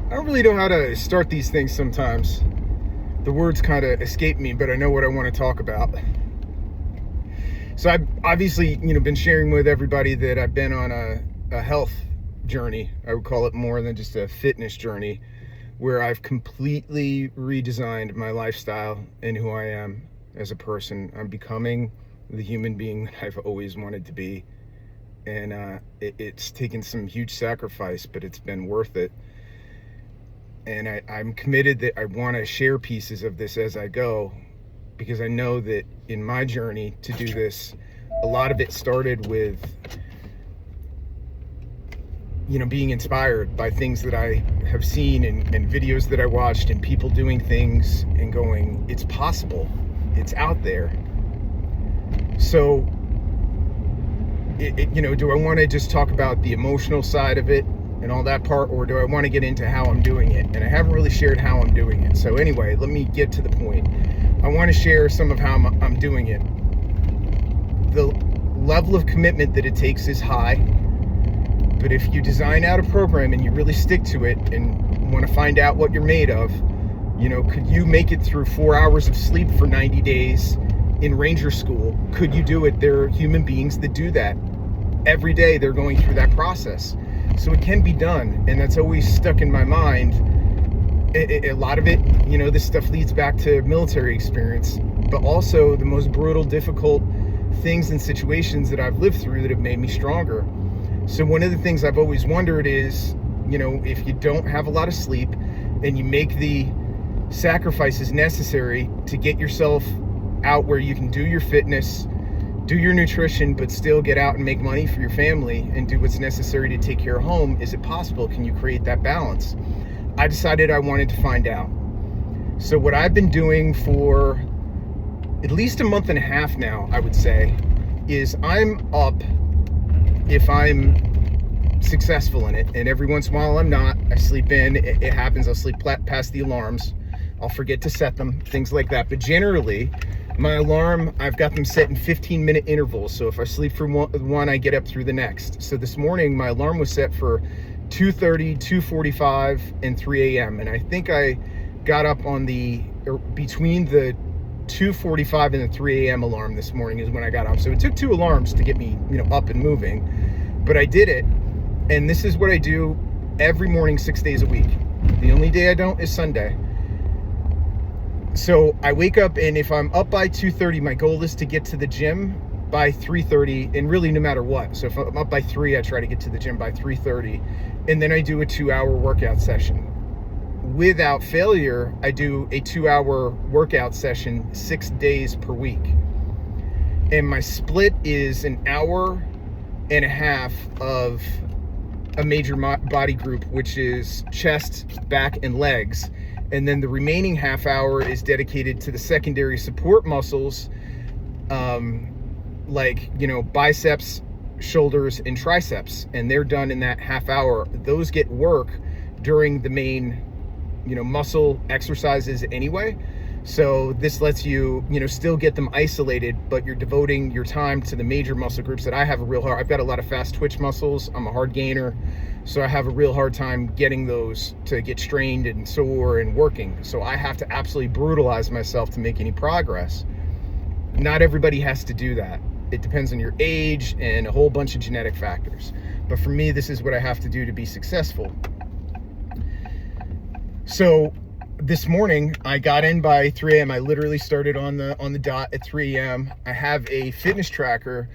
I don't really know how to start these things sometimes. The words kind of escape me, but I know what I want to talk about. So I've obviously, been sharing with everybody that I've been on a health journey. I would call it more than just a fitness journey, where I've completely redesigned my lifestyle and who I am as a person. I'm becoming the human being that I've always wanted to be. And it's taken some huge sacrifice, but it's been worth it. And I'm committed that I want to share pieces of this as I go, because I know that in my journey to do this, a lot of it started with, being inspired by things that I have seen and videos that I watched and people doing things and going, it's possible, it's out there. So, do I want to just talk about the emotional side of it and all that part, or do I want to get into how I'm doing it? And I haven't really shared how I'm doing it. So anyway, let me get to the point. I want to share some of how I'm doing it. The level of commitment that it takes is high, but if you design out a program and you really stick to it and want to find out what you're made of, could you make it through 4 hours of sleep for 90 days in Ranger School? Could you do it? There are human beings that do that. Every day they're going through that process. So it can be done, and that's always stuck in my mind. A lot of it, this stuff leads back to military experience, but also the most brutal, difficult things and situations that I've lived through that have made me stronger. So one of the things I've always wondered is, if you don't have a lot of sleep and you make the sacrifices necessary to get yourself out where you can do your fitness, do your nutrition, but still get out and make money for your family and do what's necessary to take care of home, is it possible? Can you create that balance? I decided I wanted to find out. So what I've been doing for at least a month and a half now, I would say, is I'm up if I'm successful in it. And every once in a while I'm not. I sleep in. It happens. I'll sleep past the alarms. I'll forget to set them, things like that. But generally, my alarm, I've got them set in 15-minute intervals. So if I sleep for one, I get up through the next. So this morning, my alarm was set for 2:30, 2:45, and 3 a.m. And I think I got up on between the 2:45 and the 3 a.m. alarm this morning is when I got up. So it took 2 alarms to get me, up and moving. But I did it. And this is what I do every morning, 6 days a week. The only day I don't is Sunday. So I wake up, and if I'm up by 2:30, my goal is to get to the gym by 3:30, and really no matter what. So if I'm up by 3, I try to get to the gym by 3:30, and then I do a 2-hour workout session. Without failure, I do a 2-hour workout session 6 days per week. And my split is an hour and a half of a major body group, which is chest, back, and legs. And then the remaining half hour is dedicated to the secondary support muscles, biceps, shoulders, and triceps. And they're done in that half hour. Those get work during the main, muscle exercises anyway. So this lets you, still get them isolated, but you're devoting your time to the major muscle groups that I have I've got a lot of fast twitch muscles. I'm a hard gainer. So I have a real hard time getting those to get strained and sore and working. So I have to absolutely brutalize myself to make any progress. Not everybody has to do that. It depends on your age and a whole bunch of genetic factors. But for me, this is what I have to do to be successful. So this morning I got in by 3 a.m. I literally started on the dot at 3 a.m. I have a fitness tracker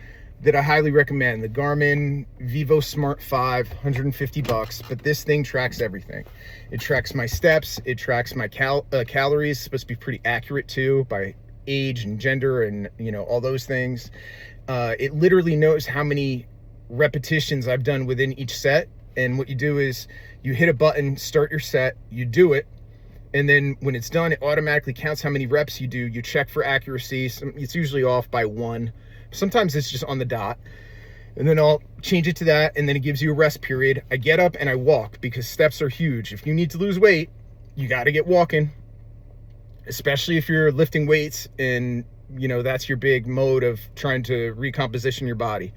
that I highly recommend, the Garmin VivoSmart 5, $150, but this thing tracks everything. It tracks my steps, it tracks my calories, it's supposed to be pretty accurate too, by age and gender and all those things. It literally knows how many repetitions I've done within each set, and what you do is you hit a button, start your set, you do it, and then when it's done, it automatically counts how many reps you do. You check for accuracy. It's usually off by 1. Sometimes it's just on the dot. And then I'll change it to that, and then it gives you a rest period. I get up and I walk, because steps are huge. If you need to lose weight, you got to get walking, especially if you're lifting weights and, that's your big mode of trying to recomposition your body.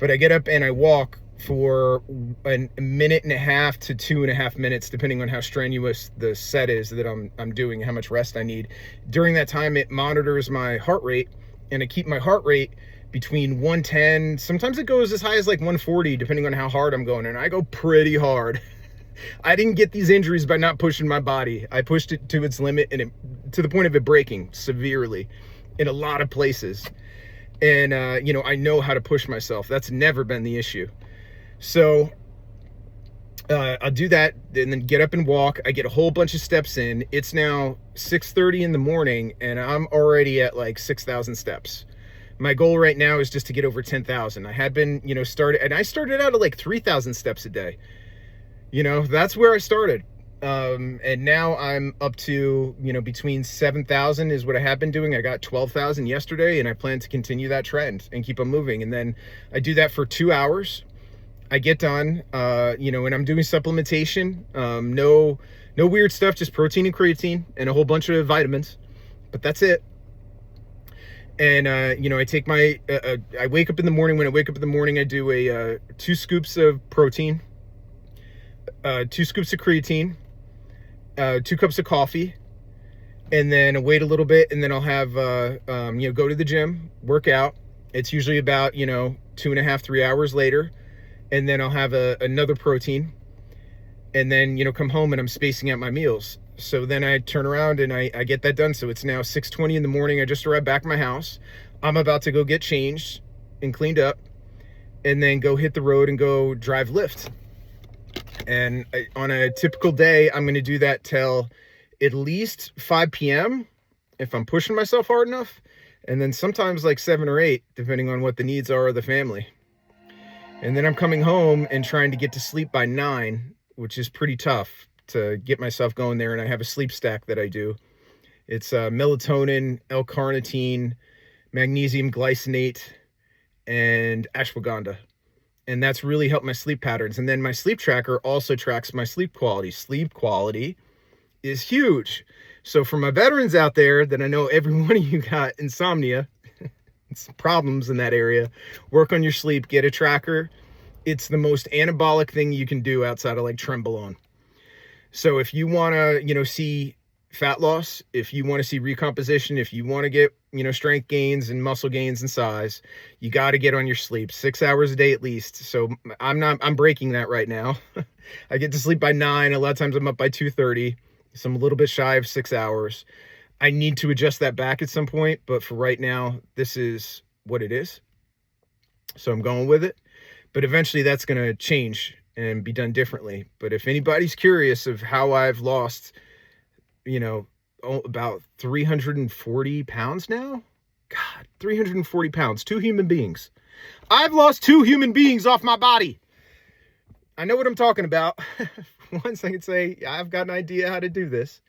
But I get up and I walk for a minute and a half to 2.5 minutes, depending on how strenuous the set is that I'm doing, how much rest I need. During that time, it monitors my heart rate, and I keep my heart rate between 110. Sometimes it goes as high as like 140, depending on how hard I'm going, and I go pretty hard. I didn't get these injuries by not pushing my body. I pushed it to its limit, and to the point of it breaking severely in a lot of places. And I know how to push myself. That's never been the issue. So I'll do that and then get up and walk. I get a whole bunch of steps in. It's now 6:30 in the morning, and I'm already at like 6,000 steps. My goal right now is just to get over 10,000. I had been, I started out at like 3,000 steps a day. That's where I started. And now I'm up to, between 7,000 is what I have been doing. I got 12,000 yesterday, and I plan to continue that trend and keep on moving. And then I do that for 2 hours. I get done, and I'm doing supplementation. No weird stuff, just protein and creatine and a whole bunch of vitamins, but that's it. And, I take I wake up in the morning. When I wake up in the morning, I do 2 scoops of protein, 2 scoops of creatine, 2 cups of coffee, and then I wait a little bit, and then I'll have, go to the gym, work out. It's usually about, 2.5, 3 hours later. And then I'll have another protein, and then, come home, and I'm spacing out my meals. So then I turn around and I get that done. So it's now 6:20 in the morning. I just arrived back at my house. I'm about to go get changed and cleaned up, and then go hit the road and go drive Lyft. And on a typical day, I'm going to do that till at least 5 p.m. if I'm pushing myself hard enough. And then sometimes like 7 or 8, depending on what the needs are of the family. And then I'm coming home and trying to get to sleep by 9, which is pretty tough to get myself going there. And I have a sleep stack that I do. It's melatonin, L-carnitine, magnesium glycinate, and ashwagandha. And that's really helped my sleep patterns. And then my sleep tracker also tracks my sleep quality. Sleep quality is huge. So for my veterans out there that I know every one of you got insomnia, problems in that area, work on your sleep, get a tracker. It's the most anabolic thing you can do outside of like Trenbolone. So if you want to, see fat loss, if you want to see recomposition, if you want to get, strength gains and muscle gains and size, you got to get on your sleep 6 hours a day at least. So I'm breaking that right now. I get to sleep by 9. A lot of times I'm up by 2:30. So I'm a little bit shy of 6 hours. I need to adjust that back at some point, but for right now, this is what it is. So I'm going with it, but eventually that's going to change and be done differently. But if anybody's curious of how I've lost, about 340 pounds now, God, 340 pounds, 2 human beings. I've lost 2 human beings off my body. I know what I'm talking about. Once I can say, I've got an idea how to do this.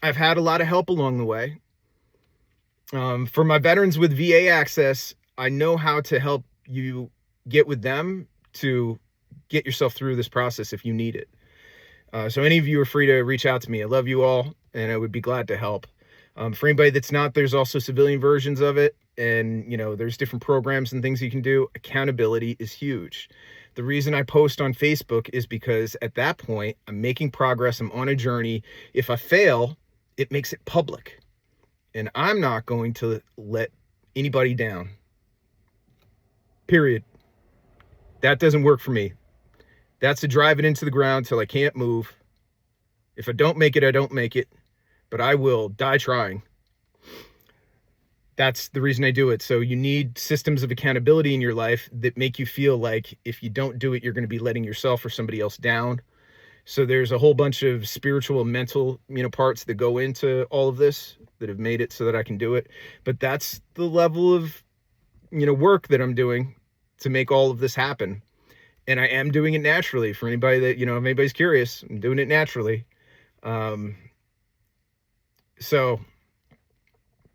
I've had a lot of help along the way. For my veterans with VA access, I know how to help you get with them to get yourself through this process if you need it. So any of you are free to reach out to me. I love you all, and I would be glad to help. For anybody that's not, there's also civilian versions of it. And, there's different programs and things you can do. Accountability is huge. The reason I post on Facebook is because at that point, I'm making progress. I'm on a journey. If I fail, it makes it public. And I'm not going to let anybody down. Period. That doesn't work for me. That's to drive it into the ground till I can't move. If I don't make it, I don't make it. But I will die trying. That's the reason I do it. So you need systems of accountability in your life that make you feel like if you don't do it, you're going to be letting yourself or somebody else down. So there's a whole bunch of spiritual and mental, parts that go into all of this that have made it so that I can do it. But that's the level of, work that I'm doing to make all of this happen. And I am doing it naturally. For anybody that, if anybody's curious, I'm doing it naturally. So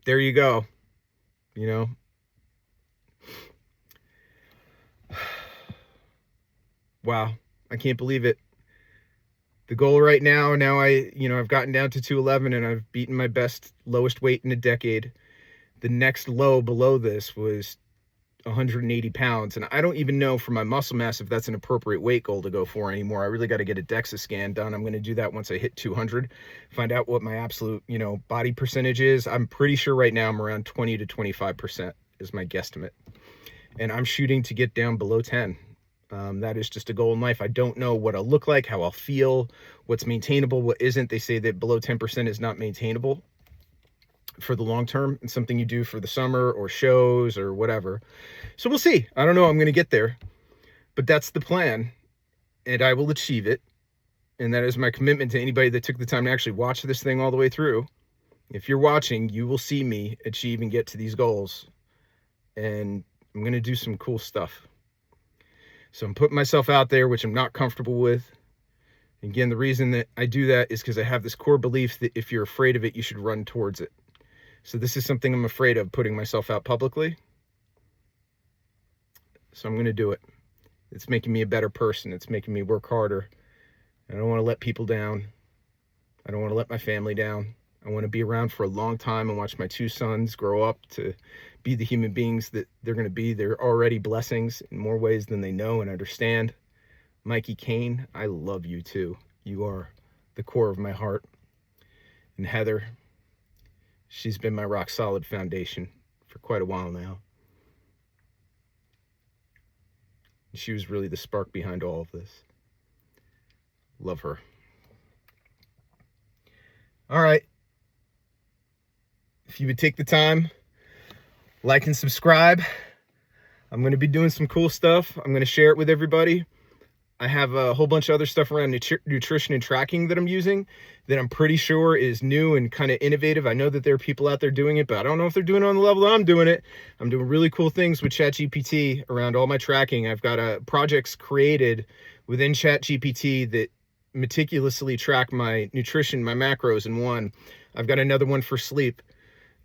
there you go. Wow. I can't believe it. The goal right now I've gotten down to 211 and I've beaten my lowest weight in a decade. The next low below this was 180 pounds. And I don't even know for my muscle mass if that's an appropriate weight goal to go for anymore. I really got to get a DEXA scan done. I'm going to do that once I hit 200, find out what my absolute, body percentage is. I'm pretty sure right now I'm around 20 to 25% is my guesstimate. And I'm shooting to get down below 10. That is just a goal in life. I don't know what I'll look like, how I'll feel, what's maintainable, what isn't. They say that below 10% is not maintainable for the long term. It's something you do for the summer or shows or whatever. So we'll see. I don't know. I'm going to get there, but that's the plan, and I will achieve it. And that is my commitment to anybody that took the time to actually watch this thing all the way through. If you're watching, you will see me achieve and get to these goals, and I'm going to do some cool stuff. So I'm putting myself out there, which I'm not comfortable with. Again, the reason that I do that is because I have this core belief that if you're afraid of it, you should run towards it. So this is something I'm afraid of, putting myself out publicly. So I'm going to do it. It's making me a better person. It's making me work harder. I don't want to let people down. I don't want to let my family down. I want to be around for a long time and watch my 2 sons grow up to be the human beings that they're going to be. They're already blessings in more ways than they know and understand. Mikey Kane, I love you too. You are the core of my heart. And Heather, she's been my rock solid foundation for quite a while now. She was really the spark behind all of this. Love her. All right. If you would take the time, like and subscribe. I'm going to be doing some cool stuff. I'm going to share it with everybody. I have a whole bunch of other stuff around nutrition and tracking that I'm using that I'm pretty sure is new and kind of innovative. I know that there are people out there doing it, but I don't know if they're doing it on the level that I'm doing it. I'm doing really cool things with ChatGPT around all my tracking. I've got projects created within ChatGPT that meticulously track my nutrition, my macros in one. I've got another one for sleep.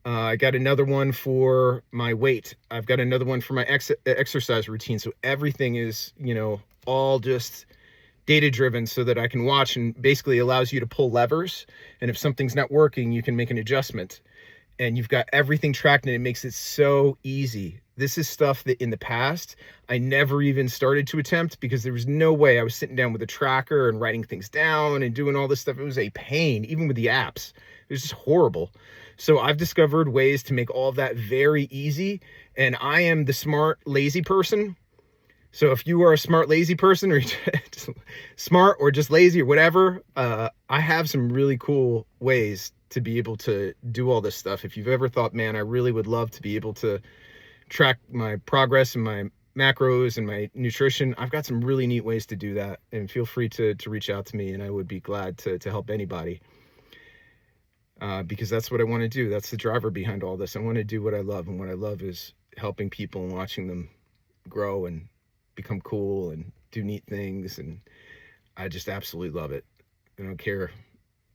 I got another one for my weight. I've got another one for my exercise routine. So everything is, all just data driven so that I can watch, and basically allows you to pull levers. And if something's not working, you can make an adjustment, and you've got everything tracked, and it makes it so easy. This is stuff that in the past, I never even started to attempt because there was no way I was sitting down with a tracker and writing things down and doing all this stuff. It was a pain, even with the apps. It was just horrible. So I've discovered ways to make all of that very easy. And I am the smart, lazy person. So if you are a smart, lazy person, or just smart or just lazy or whatever, I have some really cool ways to be able to do all this stuff. If you've ever thought, man, I really would love to be able to track my progress and my macros and my nutrition, I've got some really neat ways to do that. And feel free to reach out to me, and I would be glad to help anybody. Because that's what I want to do. That's the driver behind all this. I want to do what I love, and what I love is helping people and watching them grow and become cool and do neat things. And I just absolutely love it. I don't care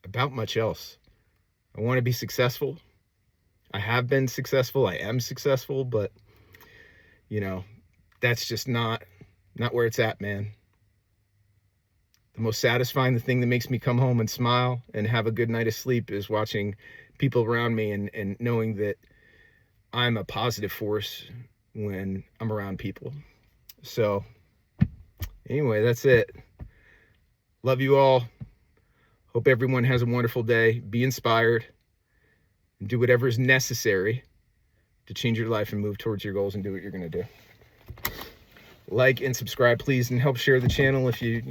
about much else. I want to be successful. I have been successful. I am successful, but that's just not where it's at, man. The most satisfying, the thing that makes me come home and smile and have a good night of sleep is watching people around me and knowing that I'm a positive force when I'm around people. So anyway, that's it. Love you all. Hope everyone has a wonderful day. Be inspired and do whatever is necessary to change your life and move towards your goals and do what you're going to do. Like and subscribe, please, and help share the channel if you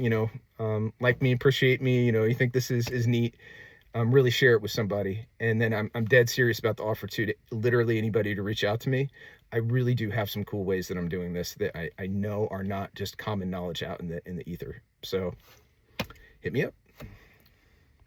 like me, appreciate me, you think this is neat. Really share it with somebody. And then I'm dead serious about the offer to literally anybody to reach out to me. I really do have some cool ways that I'm doing this that I know are not just common knowledge out in the ether. So hit me up.